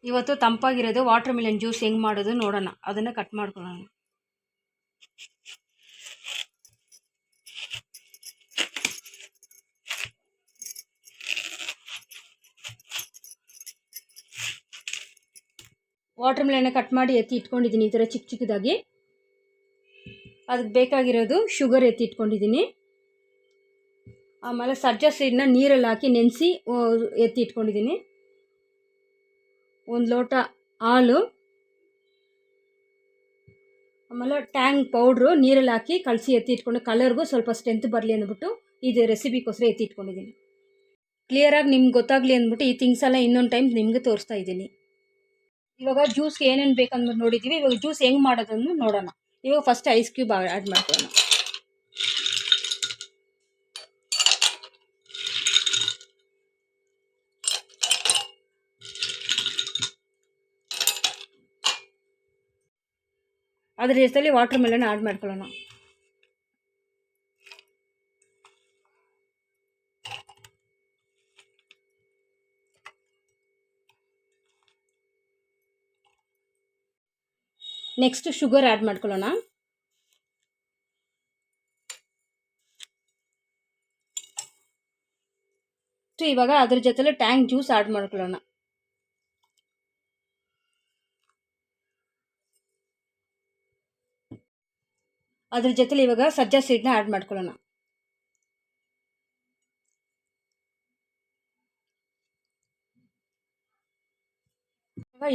ಇವತ್ತು ತಂಪಾಗಿರೋದು water Milan juice ಹೆಂಗೆ ಮಾಡೋದು ನೋಡೋಣ. ಅದನ್ನು ಕಟ್ ಮಾಡ್ಕೊಳ್ಳೋಣ. ವಾಟರ್ ಮಿಲನ್ನ ಕಟ್ ಮಾಡಿ ಎತ್ತಿ ಇಟ್ಕೊಂಡಿದ್ದೀನಿ ಈ ಥರ ಚಿಕ್ಕ ಚಿಕ್ಕದಾಗಿ. ಅದಕ್ಕೆ ಬೇಕಾಗಿರೋದು ಶುಗರ್ ಎತ್ತಿ ಇಟ್ಕೊಂಡಿದ್ದೀನಿ. ಆಮೇಲೆ ಸಜ್ಜಾ ಸೀಡನ್ನ ನೀರಲ್ಲಿ ಹಾಕಿ ನೆನೆಸಿ ಎತ್ತಿ ಇಟ್ಕೊಂಡಿದ್ದೀನಿ. 1 ಲೋಟ ಹಾಲು, ಆಮೇಲೆ ಟ್ಯಾಂಗ್ ಪೌಡ್ರು ನೀರಲ್ಲಿ ಹಾಕಿ ಕಲಸಿ ಎತ್ತಿ ಇಟ್ಕೊಂಡು ಕಲರ್ಗೂ ಸ್ವಲ್ಪ ಸ್ಟ್ರೆಂತ್ ಬರಲಿ ಅಂದ್ಬಿಟ್ಟು ಇದು ರೆಸಿಪಿಗೋಸ್ಕರ ಎತ್ತಿ ಇಟ್ಕೊಂಡಿದ್ದೀನಿ. ಕ್ಲಿಯರಾಗಿ ನಿಮ್ಗೆ ಗೊತ್ತಾಗಲಿ ಅಂದ್ಬಿಟ್ಟು ಈ ಥಿಂಗ್ಸ್ ಎಲ್ಲ ಇನ್ನೊಂದು ಟೈಮ್ ನಿಮಗೆ ತೋರಿಸ್ತಾ ಇದ್ದೀನಿ. ಇವಾಗ ಜ್ಯೂಸ್ಗೆ ಏನೇನು ಬೇಕಂದ್ಬಿಟ್ಟು ನೋಡಿದ್ದೀವಿ. ಇವಾಗ ಜ್ಯೂಸ್ ಹೆಂಗೆ ಮಾಡೋದನ್ನು ನೋಡೋಣ. ಇವಾಗ ಫಸ್ಟ್ ಐಸ್ ಕ್ಯೂಬ್ ಆ್ಯಡ್ ಮಾಡ್ಕೊಳ್ಳೋಣ. ಅದ್ರ ಜೊತೆಲಿ ವಾಟರ್ ಮೆಲನ್ ಆ್ಯಡ್ ಮಾಡ್ಕೊಳ್ಳೋಣ. ನೆಕ್ಸ್ಟ್ ಶುಗರ್ ಆ್ಯಡ್ ಮಾಡ್ಕೊಳ್ಳೋಣ. ಇವಾಗ ಅದ್ರ ಜೊತೆಲಿ ಟ್ಯಾಂಗ್ ಜ್ಯೂಸ್ ಆ್ಯಡ್ ಮಾಡ್ಕೊಳ್ಳೋಣ. ಅದ್ರ ಜೊತೆಲಿ ಇವಾಗ ಸಜ್ಜಾ ಸೀಡ್ನ ಆ್ಯಡ್ ಮಾಡ್ಕೊಳ್ಳೋಣ.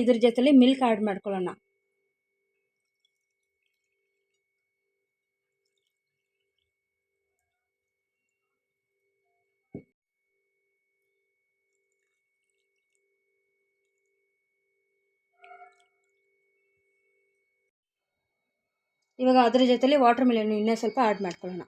ಇದ್ರ ಜೊತೆಲಿ ಮಿಲ್ಕ್ ಆ್ಯಡ್ ಮಾಡ್ಕೊಳ್ಳೋಣ. ಇವಾಗ ಅದ್ರ ಜೊತೆಲಿ ವಾಟರ್ ಮೆಲನ್ ಇನ್ನೂ ಸ್ವಲ್ಪ ಆ್ಯಡ್ ಮಾಡ್ಕೊಳ್ಳೋಣ.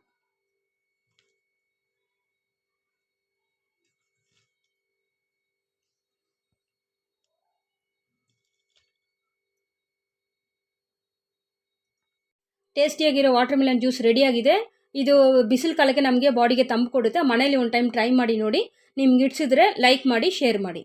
ಟೇಸ್ಟಿಯಾಗಿರೋ ವಾಟರ್ ಮೆಲನ್ ಜ್ಯೂಸ್ ರೆಡಿಯಾಗಿದೆ. ಇದು ಬಿಸಿಲು ಕಾಲಕ್ಕೆ ನಮಗೆ ಬಾಡಿಗೆ ತಂಪು ಕೊಡುತ್ತೆ. ಮನೇಲಿ ಒಂದು ಟೈಮ್ ಟ್ರೈ ಮಾಡಿ ನೋಡಿ. ನಿಮ್ಗೆ ಇಡ್ಸಿದ್ರೆ ಲೈಕ್ ಮಾಡಿ, ಶೇರ್ ಮಾಡಿ.